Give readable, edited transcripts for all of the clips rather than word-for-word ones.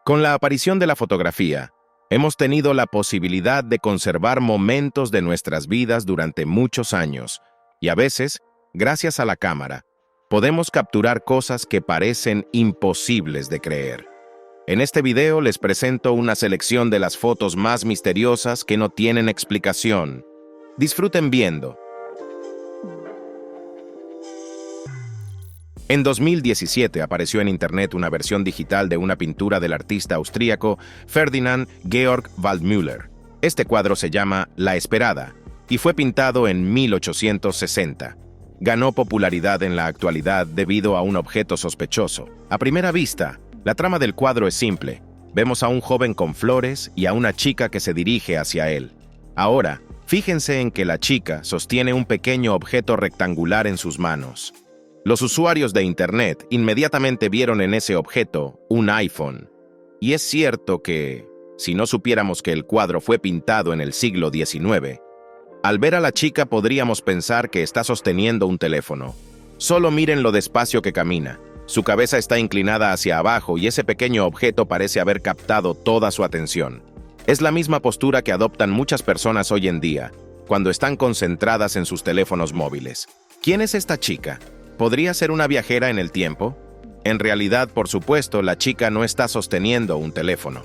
Con la aparición de la fotografía, hemos tenido la posibilidad de conservar momentos de nuestras vidas durante muchos años, y a veces, gracias a la cámara, podemos capturar cosas que parecen imposibles de creer. En este video les presento una selección de las fotos más misteriosas que no tienen explicación. Disfruten viendo. En 2017 apareció en Internet una versión digital de una pintura del artista austríaco Ferdinand Georg Waldmüller. Este cuadro se llama La Esperada y fue pintado en 1860. Ganó popularidad en la actualidad debido a un objeto sospechoso. A primera vista, la trama del cuadro es simple. Vemos a un joven con flores y a una chica que se dirige hacia él. Ahora, fíjense en que la chica sostiene un pequeño objeto rectangular en sus manos. Los usuarios de Internet inmediatamente vieron en ese objeto un iPhone. Y es cierto que, si no supiéramos que el cuadro fue pintado en el siglo XIX, al ver a la chica podríamos pensar que está sosteniendo un teléfono. Solo miren lo despacio que camina. Su cabeza está inclinada hacia abajo y ese pequeño objeto parece haber captado toda su atención. Es la misma postura que adoptan muchas personas hoy en día, cuando están concentradas en sus teléfonos móviles. ¿Quién es esta chica? ¿Podría ser una viajera en el tiempo? En realidad, por supuesto, la chica no está sosteniendo un teléfono.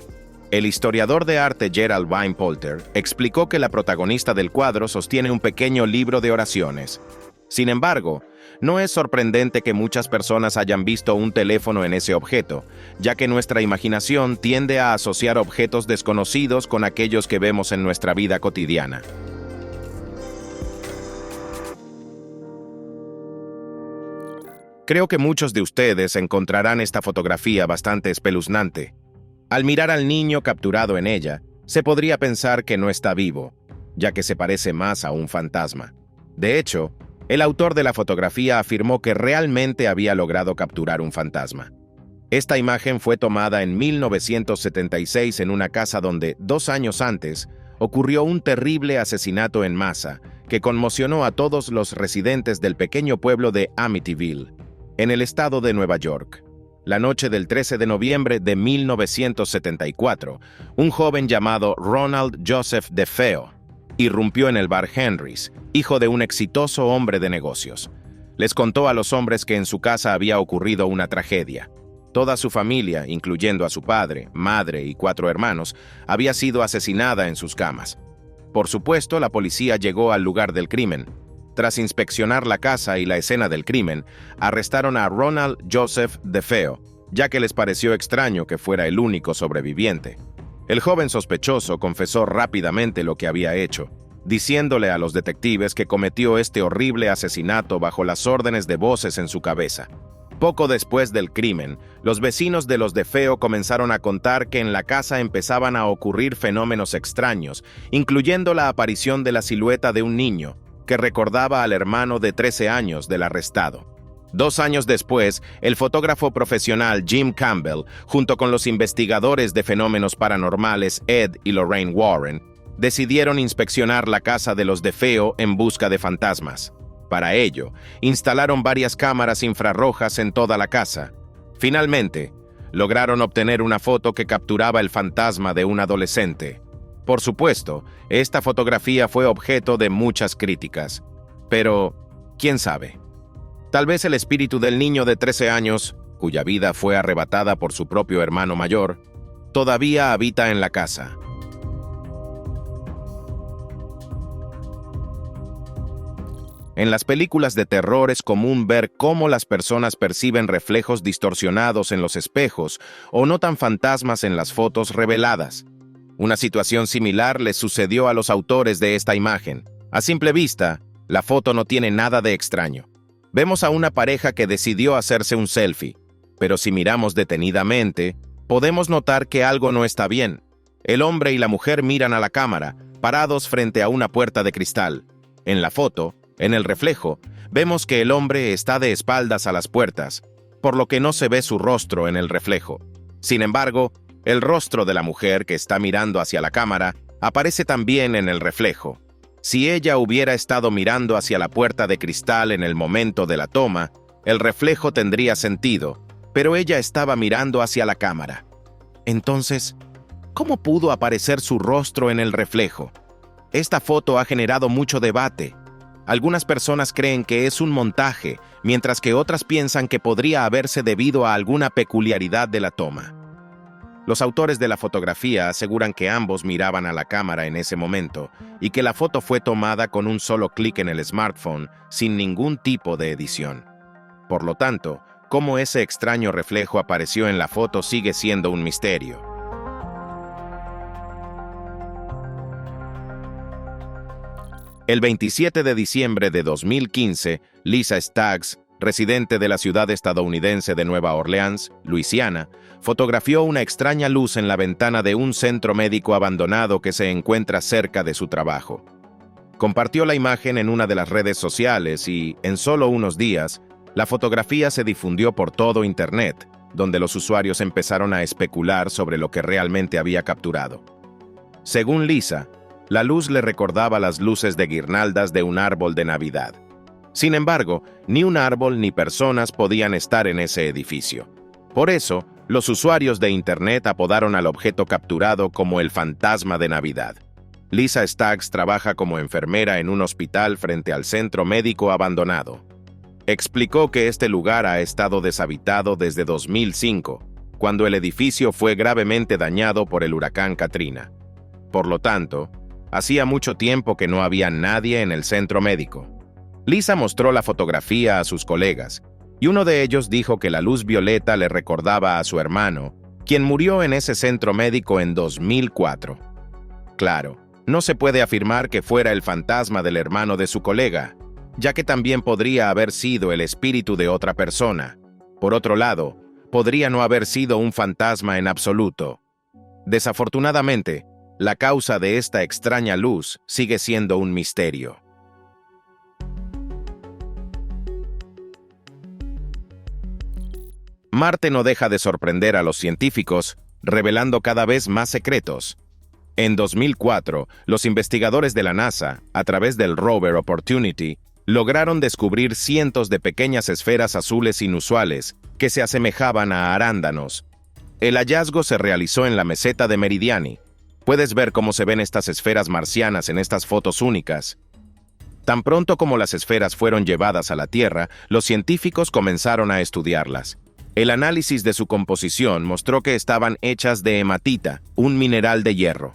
El historiador de arte Gerald Wayne Poulter explicó que la protagonista del cuadro sostiene un pequeño libro de oraciones. Sin embargo, no es sorprendente que muchas personas hayan visto un teléfono en ese objeto, ya que nuestra imaginación tiende a asociar objetos desconocidos con aquellos que vemos en nuestra vida cotidiana. Creo que muchos de ustedes encontrarán esta fotografía bastante espeluznante. Al mirar al niño capturado en ella, se podría pensar que no está vivo, ya que se parece más a un fantasma. De hecho, el autor de la fotografía afirmó que realmente había logrado capturar un fantasma. Esta imagen fue tomada en 1976 en una casa donde, 2 años antes, ocurrió un terrible asesinato en masa que conmocionó a todos los residentes del pequeño pueblo de Amityville, en el estado de Nueva York. La noche del 13 de noviembre de 1974, un joven llamado Ronald Joseph DeFeo irrumpió en el bar Henry's, hijo de un exitoso hombre de negocios. Les contó a los hombres que en su casa había ocurrido una tragedia. Toda su familia, incluyendo a su padre, madre y 4 hermanos, había sido asesinada en sus camas. Por supuesto, la policía llegó al lugar del crimen. Tras inspeccionar la casa y la escena del crimen, arrestaron a Ronald Joseph DeFeo, ya que les pareció extraño que fuera el único sobreviviente. El joven sospechoso confesó rápidamente lo que había hecho, diciéndole a los detectives que cometió este horrible asesinato bajo las órdenes de voces en su cabeza. Poco después del crimen, los vecinos de los DeFeo comenzaron a contar que en la casa empezaban a ocurrir fenómenos extraños, incluyendo la aparición de la silueta de un niño, que recordaba al hermano de 13 años del arrestado. 2 años después, el fotógrafo profesional Jim Campbell, junto con los investigadores de fenómenos paranormales Ed y Lorraine Warren, decidieron inspeccionar la casa de los DeFeo en busca de fantasmas. Para ello, instalaron varias cámaras infrarrojas en toda la casa. Finalmente, lograron obtener una foto que capturaba el fantasma de un adolescente. Por supuesto, esta fotografía fue objeto de muchas críticas. Pero, ¿quién sabe? Tal vez el espíritu del niño de 13 años, cuya vida fue arrebatada por su propio hermano mayor, todavía habita en la casa. En las películas de terror es común ver cómo las personas perciben reflejos distorsionados en los espejos o notan fantasmas en las fotos reveladas. Una situación similar les sucedió a los autores de esta imagen. A simple vista, la foto no tiene nada de extraño. Vemos a una pareja que decidió hacerse un selfie, pero si miramos detenidamente, podemos notar que algo no está bien. El hombre y la mujer miran a la cámara, parados frente a una puerta de cristal. En la foto, en el reflejo, vemos que el hombre está de espaldas a las puertas, por lo que no se ve su rostro en el reflejo. Sin embargo, el rostro de la mujer que está mirando hacia la cámara aparece también en el reflejo. Si ella hubiera estado mirando hacia la puerta de cristal en el momento de la toma, el reflejo tendría sentido, pero ella estaba mirando hacia la cámara. Entonces, ¿cómo pudo aparecer su rostro en el reflejo? Esta foto ha generado mucho debate. Algunas personas creen que es un montaje, mientras que otras piensan que podría haberse debido a alguna peculiaridad de la toma. Los autores de la fotografía aseguran que ambos miraban a la cámara en ese momento y que la foto fue tomada con un solo clic en el smartphone, sin ningún tipo de edición. Por lo tanto, cómo ese extraño reflejo apareció en la foto sigue siendo un misterio. El 27 de diciembre de 2015, Lisa Staggs, residente de la ciudad estadounidense de Nueva Orleans, Luisiana, fotografió una extraña luz en la ventana de un centro médico abandonado que se encuentra cerca de su trabajo. Compartió la imagen en una de las redes sociales y, en solo unos días, la fotografía se difundió por todo Internet, donde los usuarios empezaron a especular sobre lo que realmente había capturado. Según Lisa, la luz le recordaba las luces de guirnaldas de un árbol de Navidad. Sin embargo, ni un árbol ni personas podían estar en ese edificio. Por eso, los usuarios de Internet apodaron al objeto capturado como el fantasma de Navidad. Lisa Staggs trabaja como enfermera en un hospital frente al centro médico abandonado. Explicó que este lugar ha estado deshabitado desde 2005, cuando el edificio fue gravemente dañado por el huracán Katrina. Por lo tanto, hacía mucho tiempo que no había nadie en el centro médico. Lisa mostró la fotografía a sus colegas, y uno de ellos dijo que la luz violeta le recordaba a su hermano, quien murió en ese centro médico en 2004. Claro, no se puede afirmar que fuera el fantasma del hermano de su colega, ya que también podría haber sido el espíritu de otra persona. Por otro lado, podría no haber sido un fantasma en absoluto. Desafortunadamente, la causa de esta extraña luz sigue siendo un misterio. Marte no deja de sorprender a los científicos, revelando cada vez más secretos. En 2004, los investigadores de la NASA, a través del rover Opportunity, lograron descubrir cientos de pequeñas esferas azules inusuales que se asemejaban a arándanos. El hallazgo se realizó en la meseta de Meridiani. Puedes ver cómo se ven estas esferas marcianas en estas fotos únicas. Tan pronto como las esferas fueron llevadas a la Tierra, los científicos comenzaron a estudiarlas. El análisis de su composición mostró que estaban hechas de hematita, un mineral de hierro.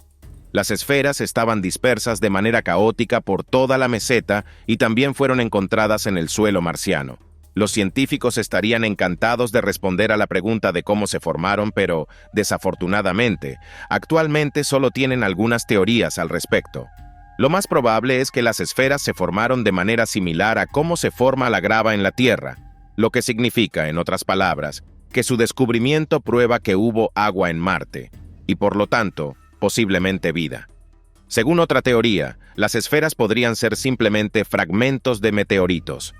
Las esferas estaban dispersas de manera caótica por toda la meseta y también fueron encontradas en el suelo marciano. Los científicos estarían encantados de responder a la pregunta de cómo se formaron, pero, desafortunadamente, actualmente solo tienen algunas teorías al respecto. Lo más probable es que las esferas se formaron de manera similar a cómo se forma la grava en la Tierra, lo que significa, en otras palabras, que su descubrimiento prueba que hubo agua en Marte, y por lo tanto, posiblemente vida. Según otra teoría, las esferas podrían ser simplemente fragmentos de meteoritos.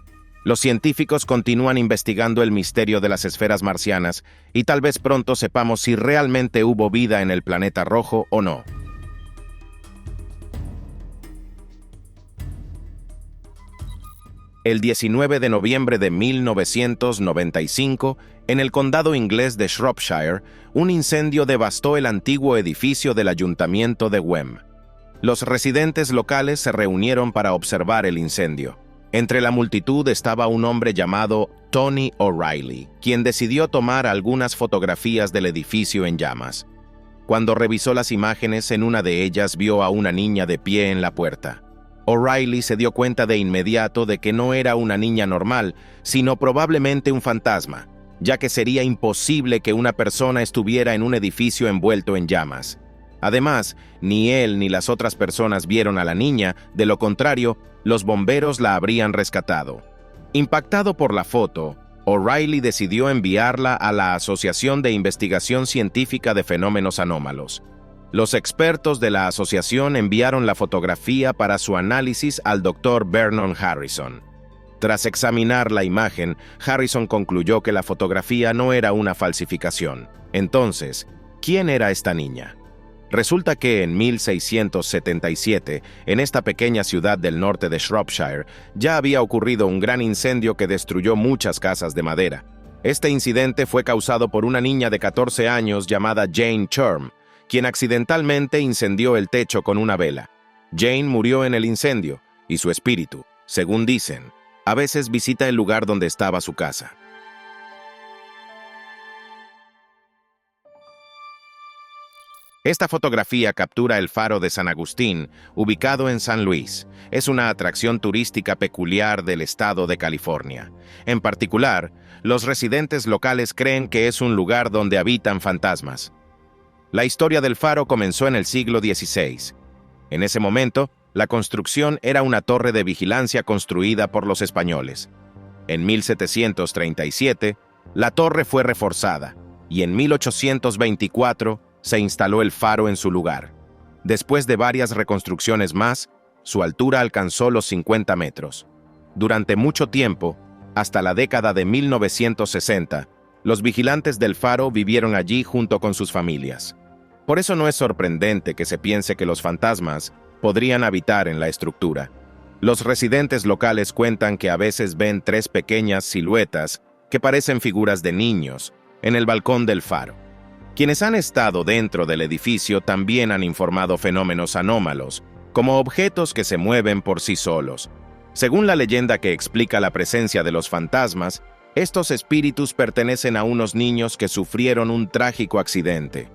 Los científicos continúan investigando el misterio de las esferas marcianas y tal vez pronto sepamos si realmente hubo vida en el planeta rojo o no. El 19 de noviembre de 1995, en el condado inglés de Shropshire, un incendio devastó el antiguo edificio del ayuntamiento de Wem. Los residentes locales se reunieron para observar el incendio. Entre la multitud estaba un hombre llamado Tony O'Reilly, quien decidió tomar algunas fotografías del edificio en llamas. Cuando revisó las imágenes, en una de ellas vio a una niña de pie en la puerta. O'Reilly se dio cuenta de inmediato de que no era una niña normal, sino probablemente un fantasma, ya que sería imposible que una persona estuviera en un edificio envuelto en llamas. Además, ni él ni las otras personas vieron a la niña, de lo contrario, los bomberos la habrían rescatado. Impactado por la foto, O'Reilly decidió enviarla a la Asociación de Investigación Científica de Fenómenos Anómalos. Los expertos de la asociación enviaron la fotografía para su análisis al Dr. Vernon Harrison. Tras examinar la imagen, Harrison concluyó que la fotografía no era una falsificación. Entonces, ¿quién era esta niña? Resulta que en 1677, en esta pequeña ciudad del norte de Shropshire, ya había ocurrido un gran incendio que destruyó muchas casas de madera. Este incidente fue causado por una niña de 14 años llamada Jane Churm, quien accidentalmente incendió el techo con una vela. Jane murió en el incendio, y su espíritu, según dicen, a veces visita el lugar donde estaba su casa. Esta fotografía captura el faro de San Agustín, ubicado en San Luis. Es una atracción turística peculiar del estado de California. En particular, los residentes locales creen que es un lugar donde habitan fantasmas. La historia del faro comenzó en el siglo XVI. En ese momento, la construcción era una torre de vigilancia construida por los españoles. En 1737, la torre fue reforzada, y en 1824, se instaló el faro en su lugar. Después de varias reconstrucciones más, su altura alcanzó los 50 metros. Durante mucho tiempo, hasta la década de 1960, los vigilantes del faro vivieron allí junto con sus familias. Por eso no es sorprendente que se piense que los fantasmas podrían habitar en la estructura. Los residentes locales cuentan que a veces ven 3 pequeñas siluetas que parecen figuras de niños en el balcón del faro. Quienes han estado dentro del edificio también han informado fenómenos anómalos, como objetos que se mueven por sí solos. Según la leyenda que explica la presencia de los fantasmas, estos espíritus pertenecen a unos niños que sufrieron un trágico accidente.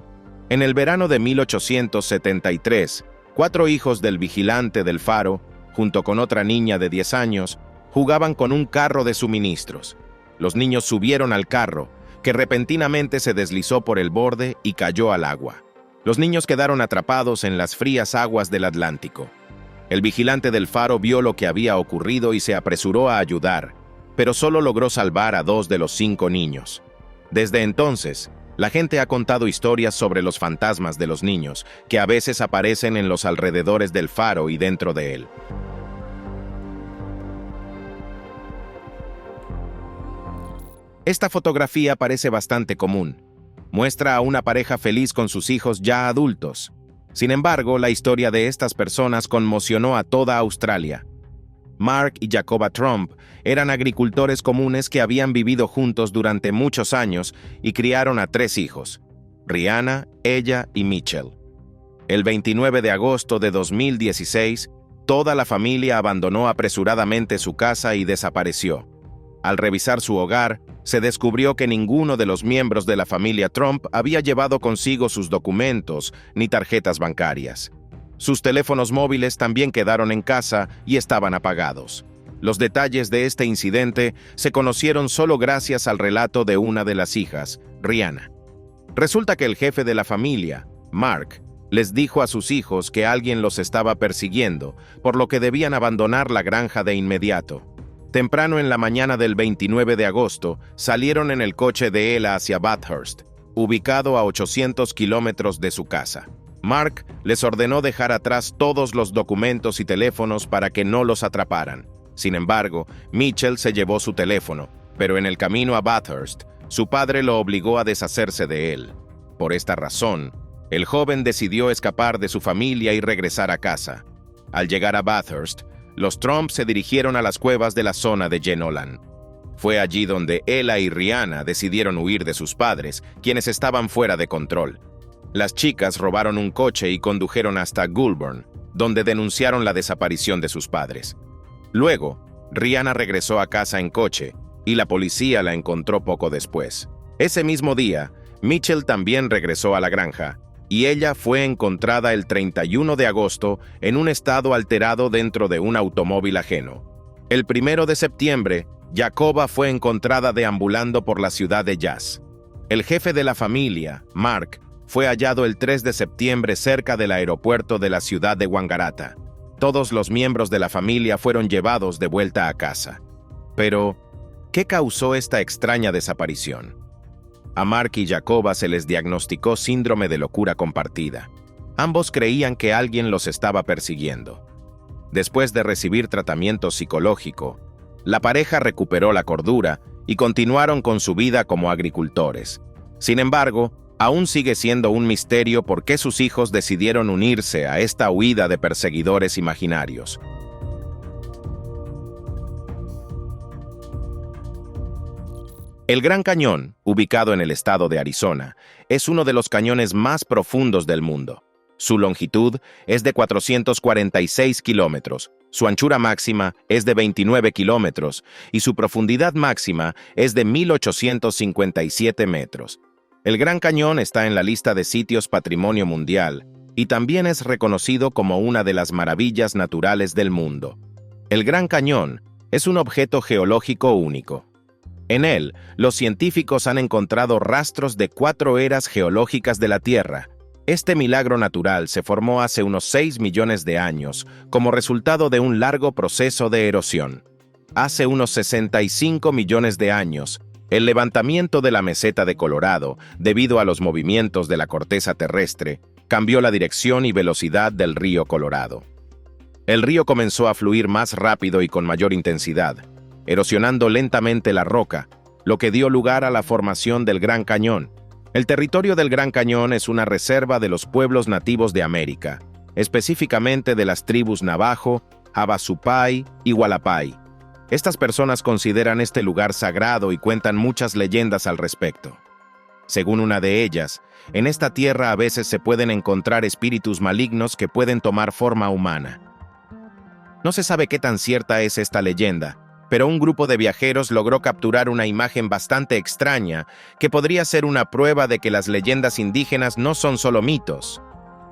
En el verano de 1873, 4 hijos del vigilante del faro, junto con otra niña de 10 años, jugaban con un carro de suministros. Los niños subieron al carro, que repentinamente se deslizó por el borde y cayó al agua. Los niños quedaron atrapados en las frías aguas del Atlántico. El vigilante del faro vio lo que había ocurrido y se apresuró a ayudar, pero solo logró salvar a 2 de los 5 niños. Desde entonces, la gente ha contado historias sobre los fantasmas de los niños, que a veces aparecen en los alrededores del faro y dentro de él. Esta fotografía parece bastante común. Muestra a una pareja feliz con sus hijos ya adultos. Sin embargo, la historia de estas personas conmocionó a toda Australia. Mark y Jacoba Trump eran agricultores comunes que habían vivido juntos durante muchos años y criaron a 3 hijos, Rihanna, ella y Mitchell. El 29 de agosto de 2016, toda la familia abandonó apresuradamente su casa y desapareció. Al revisar su hogar, se descubrió que ninguno de los miembros de la familia Trump había llevado consigo sus documentos ni tarjetas bancarias. Sus teléfonos móviles también quedaron en casa y estaban apagados. Los detalles de este incidente se conocieron solo gracias al relato de una de las hijas, Rihanna. Resulta que el jefe de la familia, Mark, les dijo a sus hijos que alguien los estaba persiguiendo, por lo que debían abandonar la granja de inmediato. Temprano en la mañana del 29 de agosto, salieron en el coche de él hacia Bathurst, ubicado a 800 kilómetros de su casa. Mark les ordenó dejar atrás todos los documentos y teléfonos para que no los atraparan. Sin embargo, Mitchell se llevó su teléfono, pero en el camino a Bathurst, su padre lo obligó a deshacerse de él. Por esta razón, el joven decidió escapar de su familia y regresar a casa. Al llegar a Bathurst, los Trump se dirigieron a las cuevas de la zona de Jenolan. Fue allí donde Ella y Rihanna decidieron huir de sus padres, quienes estaban fuera de control. Las chicas robaron un coche y condujeron hasta Goulburn, donde denunciaron la desaparición de sus padres. Luego, Rihanna regresó a casa en coche, y la policía la encontró poco después. Ese mismo día, Mitchell también regresó a la granja, y ella fue encontrada el 31 de agosto en un estado alterado dentro de un automóvil ajeno. El 1 de septiembre, Jacoba fue encontrada deambulando por la ciudad de Jazz. El jefe de la familia, Mark, fue hallado el 3 de septiembre cerca del aeropuerto de la ciudad de Wangaratta. Todos los miembros de la familia fueron llevados de vuelta a casa. Pero, ¿qué causó esta extraña desaparición? A Mark y Jacoba se les diagnosticó síndrome de locura compartida. Ambos creían que alguien los estaba persiguiendo. Después de recibir tratamiento psicológico, la pareja recuperó la cordura y continuaron con su vida como agricultores. Sin embargo, aún sigue siendo un misterio por qué sus hijos decidieron unirse a esta huida de perseguidores imaginarios. El Gran Cañón, ubicado en el estado de Arizona, es uno de los cañones más profundos del mundo. Su longitud es de 446 kilómetros, su anchura máxima es de 29 kilómetros y su profundidad máxima es de 1.857 metros. El Gran Cañón está en la lista de sitios Patrimonio Mundial y también es reconocido como una de las maravillas naturales del mundo. El Gran Cañón es un objeto geológico único. En él, los científicos han encontrado rastros de 4 eras geológicas de la Tierra. Este milagro natural se formó hace unos 6 millones de años como resultado de un largo proceso de erosión. Hace unos 65 millones de años, el levantamiento de la meseta de Colorado, debido a los movimientos de la corteza terrestre, cambió la dirección y velocidad del río Colorado. El río comenzó a fluir más rápido y con mayor intensidad, erosionando lentamente la roca, lo que dio lugar a la formación del Gran Cañón. El territorio del Gran Cañón es una reserva de los pueblos nativos de América, específicamente de las tribus Navajo, Havasupai y Hualapai. Estas personas consideran este lugar sagrado y cuentan muchas leyendas al respecto. Según una de ellas, en esta tierra a veces se pueden encontrar espíritus malignos que pueden tomar forma humana. No se sabe qué tan cierta es esta leyenda, pero un grupo de viajeros logró capturar una imagen bastante extraña que podría ser una prueba de que las leyendas indígenas no son solo mitos.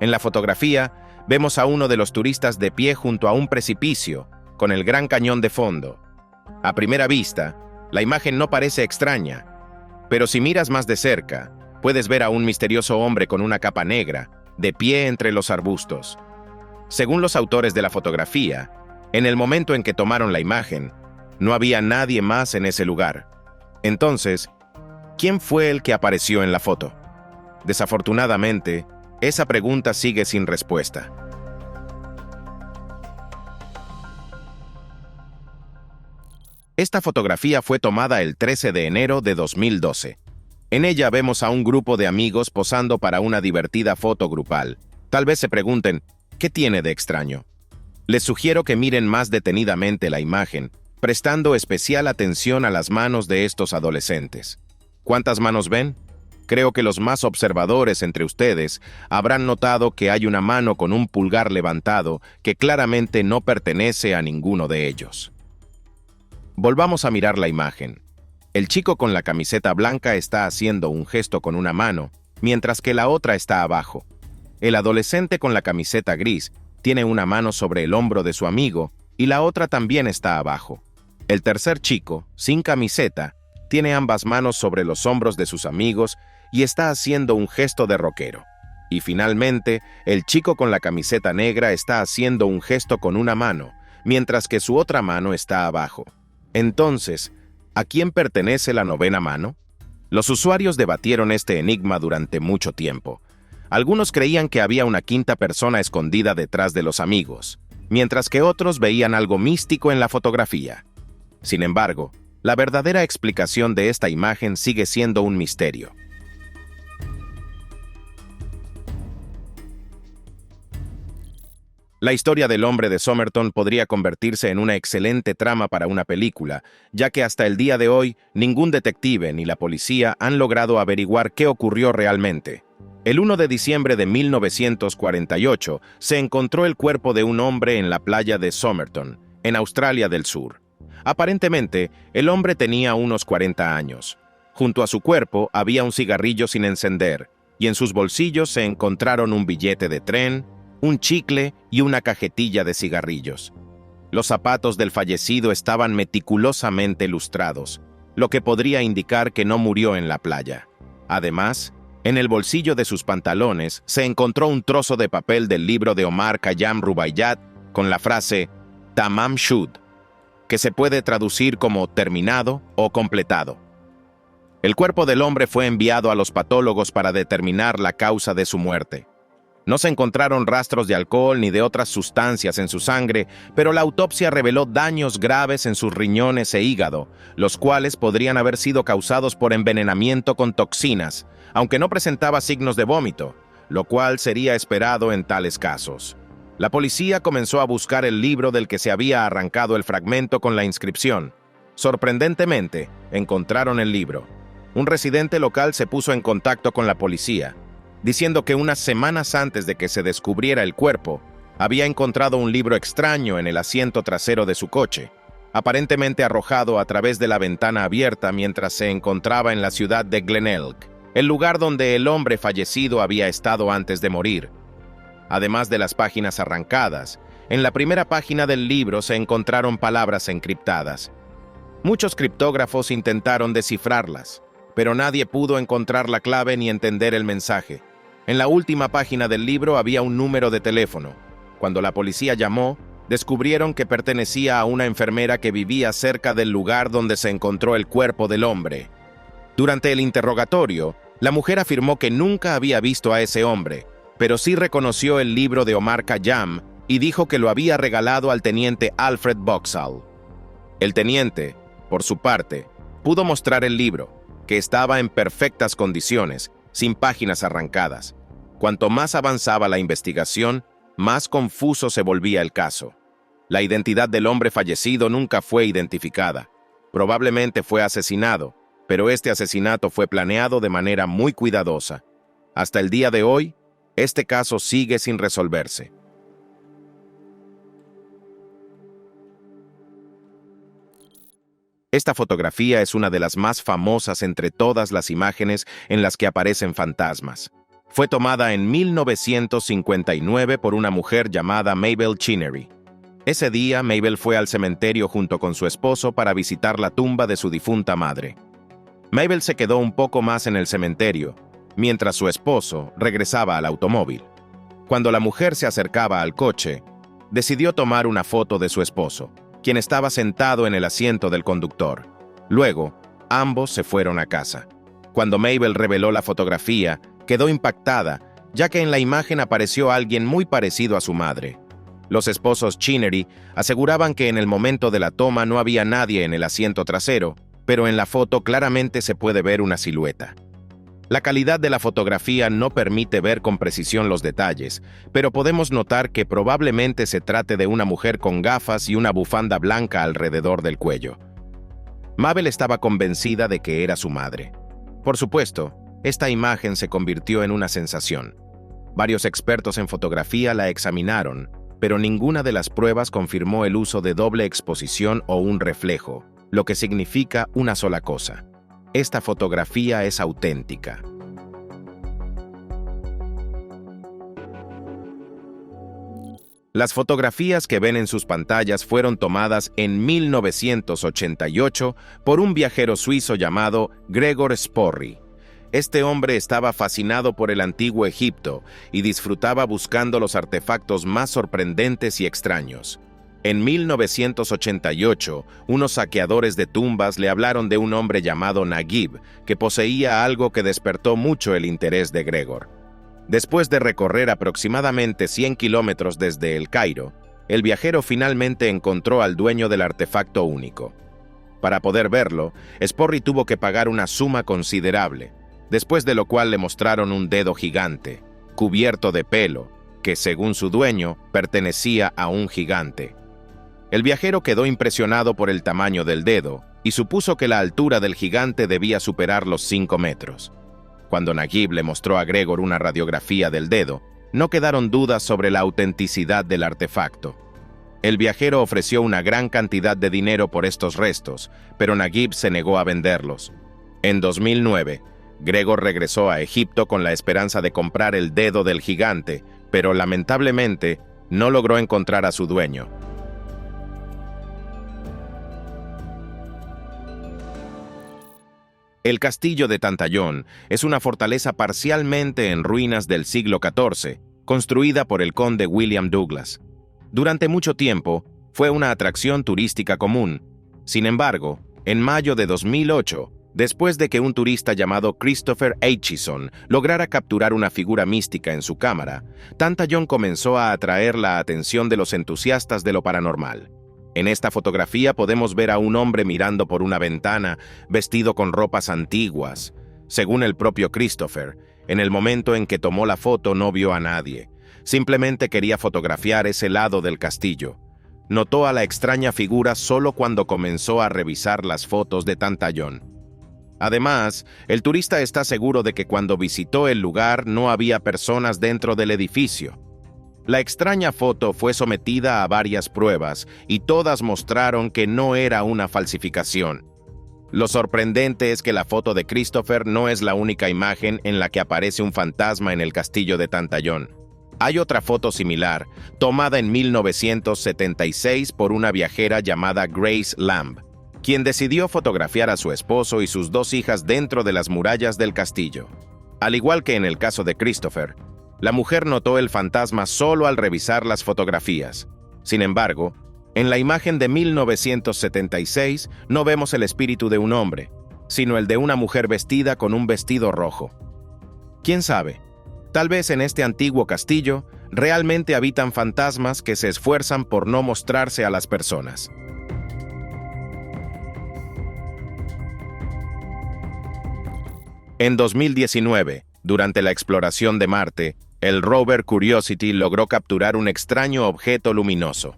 En la fotografía, vemos a uno de los turistas de pie junto a un precipicio, con el Gran Cañón de fondo. A primera vista, la imagen no parece extraña, pero si miras más de cerca, puedes ver a un misterioso hombre con una capa negra, de pie entre los arbustos. Según los autores de la fotografía, en el momento en que tomaron la imagen, no había nadie más en ese lugar. Entonces, ¿quién fue el que apareció en la foto? Desafortunadamente, esa pregunta sigue sin respuesta. Esta fotografía fue tomada el 13 de enero de 2012. En ella vemos a un grupo de amigos posando para una divertida foto grupal. Tal vez se pregunten, ¿qué tiene de extraño? Les sugiero que miren más detenidamente la imagen, prestando especial atención a las manos de estos adolescentes. ¿Cuántas manos ven? Creo que los más observadores entre ustedes habrán notado que hay una mano con un pulgar levantado que claramente no pertenece a ninguno de ellos. Volvamos a mirar la imagen. El chico con la camiseta blanca está haciendo un gesto con una mano, mientras que la otra está abajo. El adolescente con la camiseta gris tiene una mano sobre el hombro de su amigo y la otra también está abajo. El tercer chico, sin camiseta, tiene ambas manos sobre los hombros de sus amigos y está haciendo un gesto de rockero. Y finalmente, el chico con la camiseta negra está haciendo un gesto con una mano, mientras que su otra mano está abajo. Entonces, ¿a quién pertenece la novena mano? Los usuarios debatieron este enigma durante mucho tiempo. Algunos creían que había una quinta persona escondida detrás de los amigos, mientras que otros veían algo místico en la fotografía. Sin embargo, la verdadera explicación de esta imagen sigue siendo un misterio. La historia del hombre de Somerton podría convertirse en una excelente trama para una película, ya que hasta el día de hoy ningún detective ni la policía han logrado averiguar qué ocurrió realmente. El 1 de diciembre de 1948 se encontró el cuerpo de un hombre en la playa de Somerton, en Australia del Sur. Aparentemente, el hombre tenía unos 40 años. Junto a su cuerpo había un cigarrillo sin encender, y en sus bolsillos se encontraron un billete de tren, un chicle y una cajetilla de cigarrillos. Los zapatos del fallecido estaban meticulosamente lustrados, lo que podría indicar que no murió en la playa. Además, en el bolsillo de sus pantalones se encontró un trozo de papel del libro de Omar Khayyam Rubaiyat con la frase Tamam Shud, que se puede traducir como terminado o completado. El cuerpo del hombre fue enviado a los patólogos para determinar la causa de su muerte. No se encontraron rastros de alcohol ni de otras sustancias en su sangre, pero la autopsia reveló daños graves en sus riñones e hígado, los cuales podrían haber sido causados por envenenamiento con toxinas, aunque no presentaba signos de vómito, lo cual sería esperado en tales casos. La policía comenzó a buscar el libro del que se había arrancado el fragmento con la inscripción. Sorprendentemente, encontraron el libro. Un residente local se puso en contacto con la policía, diciendo que unas semanas antes de que se descubriera el cuerpo, había encontrado un libro extraño en el asiento trasero de su coche, aparentemente arrojado a través de la ventana abierta mientras se encontraba en la ciudad de Glen Elk, el lugar donde el hombre fallecido había estado antes de morir. Además de las páginas arrancadas, en la primera página del libro se encontraron palabras encriptadas. Muchos criptógrafos intentaron descifrarlas, pero nadie pudo encontrar la clave ni entender el mensaje. En la última página del libro había un número de teléfono. Cuando la policía llamó, descubrieron que pertenecía a una enfermera que vivía cerca del lugar donde se encontró el cuerpo del hombre. Durante el interrogatorio, la mujer afirmó que nunca había visto a ese hombre, pero sí reconoció el libro de Omar Khayyam y dijo que lo había regalado al teniente Alfred Boxall. El teniente, por su parte, pudo mostrar el libro, que estaba en perfectas condiciones, sin páginas arrancadas. Cuanto más avanzaba la investigación, más confuso se volvía el caso. La identidad del hombre fallecido nunca fue identificada. Probablemente fue asesinado, pero este asesinato fue planeado de manera muy cuidadosa. Hasta el día de hoy, este caso sigue sin resolverse. Esta fotografía es una de las más famosas entre todas las imágenes en las que aparecen fantasmas. Fue tomada en 1959 por una mujer llamada Mabel Chinnery. Ese día, Mabel fue al cementerio junto con su esposo para visitar la tumba de su difunta madre. Mabel se quedó un poco más en el cementerio, mientras su esposo regresaba al automóvil. Cuando la mujer se acercaba al coche, decidió tomar una foto de su esposo, quien estaba sentado en el asiento del conductor. Luego, ambos se fueron a casa. Cuando Mabel reveló la fotografía, quedó impactada, ya que en la imagen apareció alguien muy parecido a su madre. Los esposos Chinnery aseguraban que en el momento de la toma no había nadie en el asiento trasero, pero en la foto claramente se puede ver una silueta. La calidad de la fotografía no permite ver con precisión los detalles, pero podemos notar que probablemente se trate de una mujer con gafas y una bufanda blanca alrededor del cuello. Mabel estaba convencida de que era su madre. Por supuesto, esta imagen se convirtió en una sensación. Varios expertos en fotografía la examinaron, pero ninguna de las pruebas confirmó el uso de doble exposición o un reflejo, lo que significa una sola cosa: esta fotografía es auténtica. Las fotografías que ven en sus pantallas fueron tomadas en 1988 por un viajero suizo llamado Gregor Sporry. Este hombre estaba fascinado por el antiguo Egipto y disfrutaba buscando los artefactos más sorprendentes y extraños. En 1988, unos saqueadores de tumbas le hablaron de un hombre llamado Naguib, que poseía algo que despertó mucho el interés de Gregor. Después de recorrer aproximadamente 100 kilómetros desde El Cairo, el viajero finalmente encontró al dueño del artefacto único. Para poder verlo, Sporry tuvo que pagar una suma considerable, después de lo cual le mostraron un dedo gigante, cubierto de pelo, que según su dueño pertenecía a un gigante. El viajero quedó impresionado por el tamaño del dedo y supuso que la altura del gigante debía superar los 5 metros. Cuando Naguib le mostró a Gregor una radiografía del dedo, no quedaron dudas sobre la autenticidad del artefacto. El viajero ofreció una gran cantidad de dinero por estos restos, pero Naguib se negó a venderlos. En 2009, Gregor regresó a Egipto con la esperanza de comprar el dedo del gigante, pero lamentablemente no logró encontrar a su dueño. El castillo de Tantallón es una fortaleza parcialmente en ruinas del siglo XIV, construida por el conde William Douglas. Durante mucho tiempo, fue una atracción turística común. Sin embargo, en mayo de 2008, después de que un turista llamado Christopher Aitchison lograra capturar una figura mística en su cámara, Tantallón comenzó a atraer la atención de los entusiastas de lo paranormal. En esta fotografía podemos ver a un hombre mirando por una ventana, vestido con ropas antiguas. Según el propio Christopher, en el momento en que tomó la foto no vio a nadie. Simplemente quería fotografiar ese lado del castillo. notó a la extraña figura solo cuando comenzó a revisar las fotos de Tantallón. Además, el turista está seguro de que cuando visitó el lugar no había personas dentro del edificio. La extraña foto fue sometida a varias pruebas y todas mostraron que no era una falsificación. Lo sorprendente es que la foto de Christopher no es la única imagen en la que aparece un fantasma en el castillo de Tantallón. Hay otra foto similar, tomada en 1976 por una viajera llamada Grace Lamb, quien decidió fotografiar a su esposo y sus 2 hijas dentro de las murallas del castillo. Al igual que en el caso de Christopher, la mujer notó el fantasma solo al revisar las fotografías. Sin embargo, en la imagen de 1976 no vemos el espíritu de un hombre, sino el de una mujer vestida con un vestido rojo. ¿Quién sabe? Tal vez en este antiguo castillo realmente habitan fantasmas que se esfuerzan por no mostrarse a las personas. En 2019, durante la exploración de Marte, el rover Curiosity logró capturar un extraño objeto luminoso.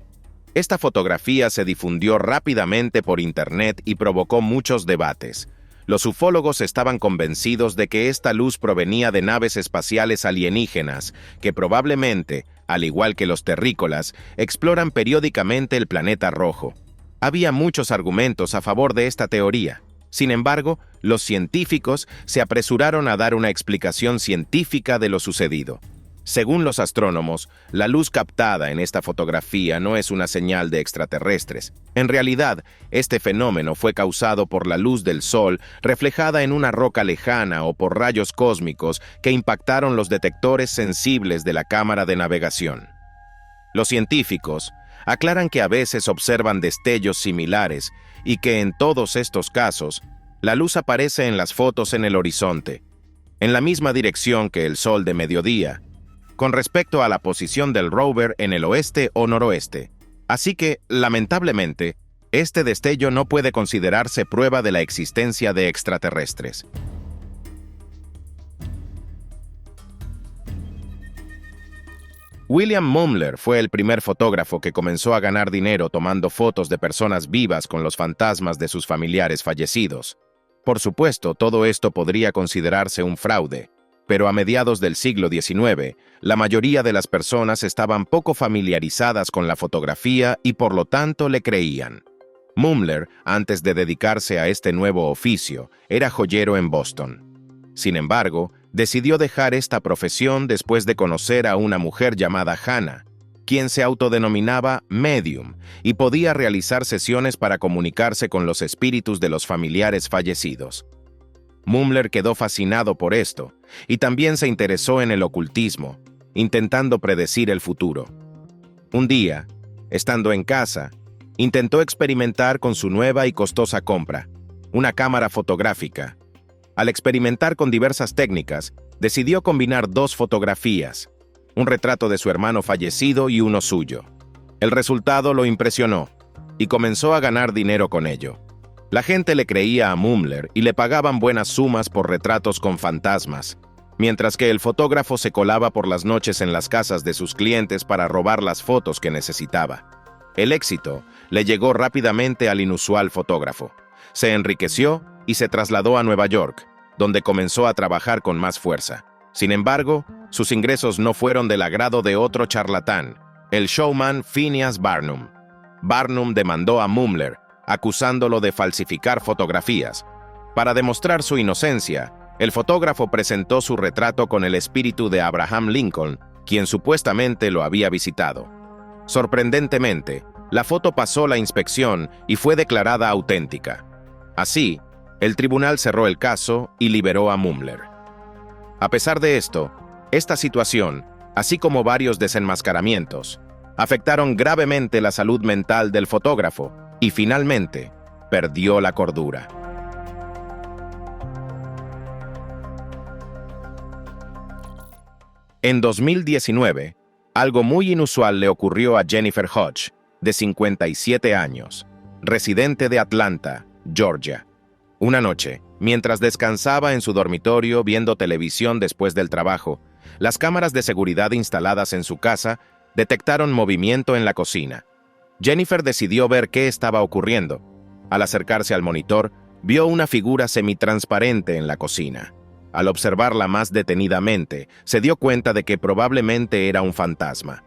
Esta fotografía se difundió rápidamente por Internet y provocó muchos debates. Los ufólogos estaban convencidos de que esta luz provenía de naves espaciales alienígenas, que probablemente, al igual que los terrícolas, exploran periódicamente el planeta rojo. Había muchos argumentos a favor de esta teoría. Sin embargo, los científicos se apresuraron a dar una explicación científica de lo sucedido. Según los astrónomos, la luz captada en esta fotografía no es una señal de extraterrestres. En realidad, este fenómeno fue causado por la luz del Sol reflejada en una roca lejana o por rayos cósmicos que impactaron los detectores sensibles de la cámara de navegación. Los científicos aclaran que a veces observan destellos similares y que en todos estos casos, la luz aparece en las fotos en el horizonte, en la misma dirección que el sol de mediodía, con respecto a la posición del rover en el oeste o noroeste. Así que, lamentablemente, este destello no puede considerarse prueba de la existencia de extraterrestres. William Mumler fue el primer fotógrafo que comenzó a ganar dinero tomando fotos de personas vivas con los fantasmas de sus familiares fallecidos. Por supuesto, todo esto podría considerarse un fraude, pero a mediados del siglo XIX, la mayoría de las personas estaban poco familiarizadas con la fotografía y por lo tanto le creían. Mumler, antes de dedicarse a este nuevo oficio, era joyero en Boston. Sin embargo, decidió dejar esta profesión después de conocer a una mujer llamada Hannah, quien se autodenominaba medium y podía realizar sesiones para comunicarse con los espíritus de los familiares fallecidos. Mumler quedó fascinado por esto y también se interesó en el ocultismo, intentando predecir el futuro. Un día, estando en casa, intentó experimentar con su nueva y costosa compra, una cámara fotográfica. Al experimentar con diversas técnicas, decidió combinar 2 fotografías, un retrato de su hermano fallecido y uno suyo. El resultado lo impresionó y comenzó a ganar dinero con ello. La gente le creía a Mumler y le pagaban buenas sumas por retratos con fantasmas, mientras que el fotógrafo se colaba por las noches en las casas de sus clientes para robar las fotos que necesitaba. El éxito le llegó rápidamente al inusual fotógrafo. Se enriqueció y se trasladó a Nueva York, donde comenzó a trabajar con más fuerza. Sin embargo, sus ingresos no fueron del agrado de otro charlatán, el showman Phineas Barnum. Barnum demandó a Mumler, acusándolo de falsificar fotografías. Para demostrar su inocencia, el fotógrafo presentó su retrato con el espíritu de Abraham Lincoln, quien supuestamente lo había visitado. Sorprendentemente, la foto pasó la inspección y fue declarada auténtica. Así, el tribunal cerró el caso y liberó a Mumler. A pesar de esto, esta situación, así como varios desenmascaramientos, afectaron gravemente la salud mental del fotógrafo y finalmente perdió la cordura. En 2019, algo muy inusual le ocurrió a Jennifer Hodge, de 57 años, residente de Atlanta, Georgia. Una noche, mientras descansaba en su dormitorio viendo televisión después del trabajo, las cámaras de seguridad instaladas en su casa detectaron movimiento en la cocina. Jennifer decidió ver qué estaba ocurriendo. Al acercarse al monitor, vio una figura semitransparente en la cocina. Al observarla más detenidamente, se dio cuenta de que probablemente era un fantasma.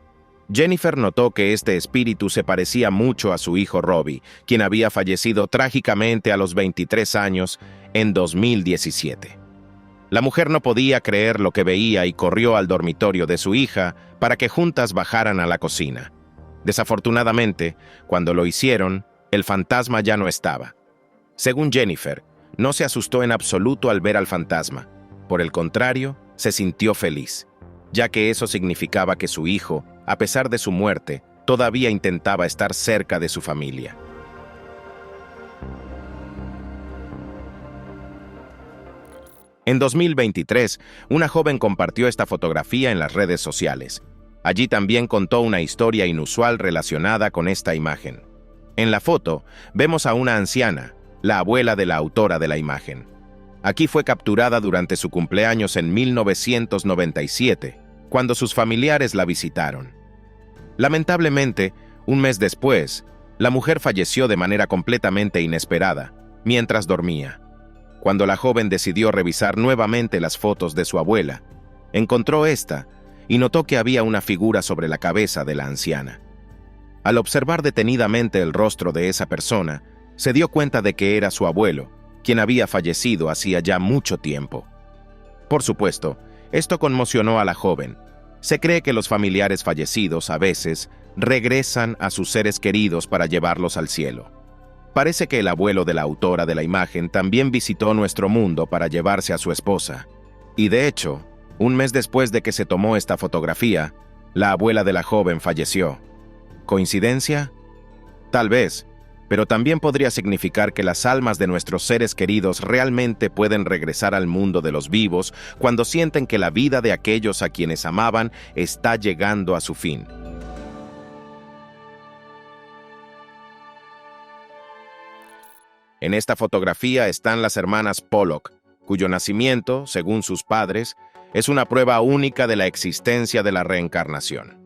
Jennifer notó que este espíritu se parecía mucho a su hijo Robbie, quien había fallecido trágicamente a los 23 años en 2017. La mujer no podía creer lo que veía y corrió al dormitorio de su hija para que juntas bajaran a la cocina. Desafortunadamente, cuando lo hicieron, el fantasma ya no estaba. Según Jennifer, no se asustó en absoluto al ver al fantasma. Por el contrario, se sintió feliz, ya que eso significaba que su hijo, a pesar de su muerte, todavía intentaba estar cerca de su familia. En 2023, una joven compartió esta fotografía en las redes sociales. Allí también contó una historia inusual relacionada con esta imagen. En la foto, vemos a una anciana, la abuela de la autora de la imagen. Aquí fue capturada durante su cumpleaños en 1997, cuando sus familiares la visitaron. Lamentablemente, un mes después, la mujer falleció de manera completamente inesperada, mientras dormía. Cuando la joven decidió revisar nuevamente las fotos de su abuela, encontró esta y notó que había una figura sobre la cabeza de la anciana. Al observar detenidamente el rostro de esa persona, se dio cuenta de que era su abuelo, quien había fallecido hacía ya mucho tiempo. Por supuesto, esto conmocionó a la joven. Se cree que los familiares fallecidos a veces regresan a sus seres queridos para llevarlos al cielo. Parece que el abuelo de la autora de la imagen también visitó nuestro mundo para llevarse a su esposa. Y de hecho, un mes después de que se tomó esta fotografía, la abuela de la joven falleció. ¿Coincidencia? Tal vez, pero también podría significar que las almas de nuestros seres queridos realmente pueden regresar al mundo de los vivos cuando sienten que la vida de aquellos a quienes amaban está llegando a su fin. En esta fotografía están las hermanas Pollock, cuyo nacimiento, según sus padres, es una prueba única de la existencia de la reencarnación.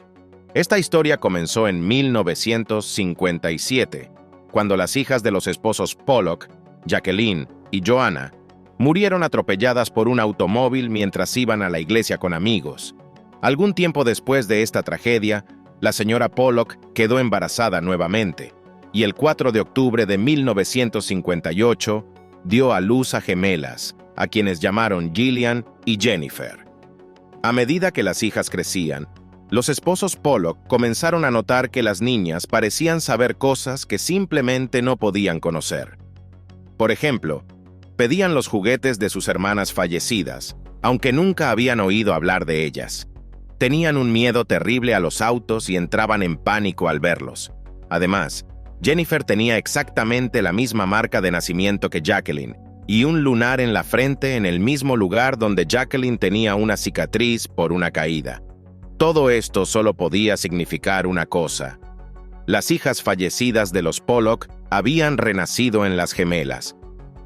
Esta historia comenzó en 1957, cuando las hijas de los esposos Pollock, Jacqueline y Joanna, murieron atropelladas por un automóvil mientras iban a la iglesia con amigos. Algún tiempo después de esta tragedia, la señora Pollock quedó embarazada nuevamente, y el 4 de octubre de 1958 dio a luz a gemelas, a quienes llamaron Gillian y Jennifer. A medida que las hijas crecían, los esposos Pollock comenzaron a notar que las niñas parecían saber cosas que simplemente no podían conocer. Por ejemplo, pedían los juguetes de sus hermanas fallecidas, aunque nunca habían oído hablar de ellas. Tenían un miedo terrible a los autos y entraban en pánico al verlos. Además, Jennifer tenía exactamente la misma marca de nacimiento que Jacqueline y un lunar en la frente en el mismo lugar donde Jacqueline tenía una cicatriz por una caída. Todo esto solo podía significar una cosa. Las hijas fallecidas de los Pollock habían renacido en las gemelas.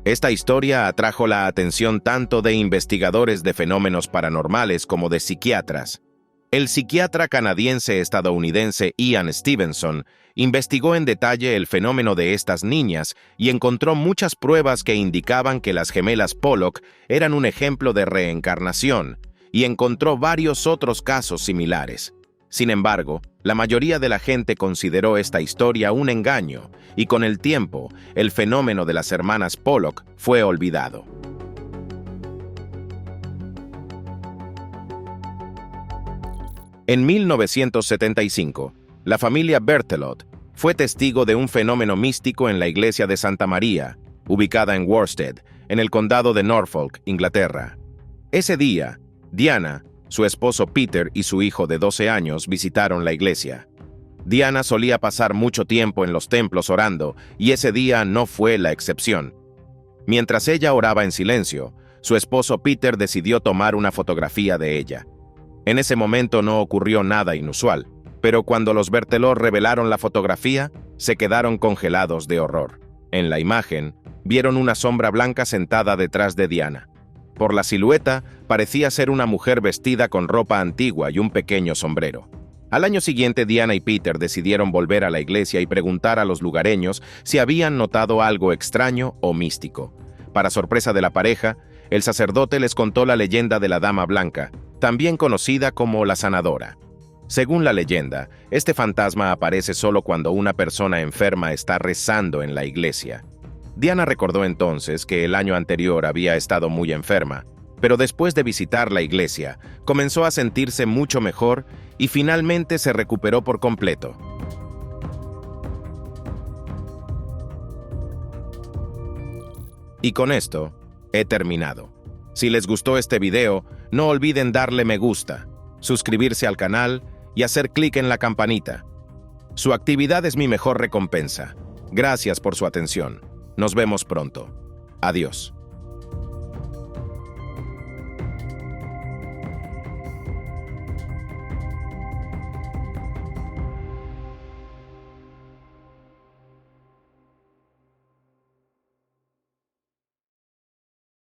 Esta historia atrajo la atención tanto de investigadores de fenómenos paranormales como de psiquiatras. El psiquiatra canadiense-estadounidense Ian Stevenson investigó en detalle el fenómeno de estas niñas y encontró muchas pruebas que indicaban que las gemelas Pollock eran un ejemplo de reencarnación, y encontró varios otros casos similares. Sin embargo, la mayoría de la gente consideró esta historia un engaño, y con el tiempo, el fenómeno de las hermanas Pollock fue olvidado. En 1975, la familia Berthelot fue testigo de un fenómeno místico en la iglesia de Santa María, ubicada en Worstead, en el condado de Norfolk, Inglaterra. Ese día, Diana, su esposo Peter y su hijo de 12 años visitaron la iglesia. Diana solía pasar mucho tiempo en los templos orando, y ese día no fue la excepción. Mientras ella oraba en silencio, su esposo Peter decidió tomar una fotografía de ella. En ese momento no ocurrió nada inusual, pero cuando los Berthelot revelaron la fotografía, se quedaron congelados de horror. En la imagen, vieron una sombra blanca sentada detrás de Diana. Por la silueta, parecía ser una mujer vestida con ropa antigua y un pequeño sombrero. Al año siguiente, Diana y Peter decidieron volver a la iglesia y preguntar a los lugareños si habían notado algo extraño o místico. Para sorpresa de la pareja, el sacerdote les contó la leyenda de la Dama Blanca, también conocida como la Sanadora. Según la leyenda, este fantasma aparece solo cuando una persona enferma está rezando en la iglesia. Diana recordó entonces que el año anterior había estado muy enferma, pero después de visitar la iglesia, comenzó a sentirse mucho mejor y finalmente se recuperó por completo. Y con esto, he terminado. Si les gustó este video, no olviden darle me gusta, suscribirse al canal y hacer clic en la campanita. Su actividad es mi mejor recompensa. Gracias por su atención. Nos vemos pronto. Adiós.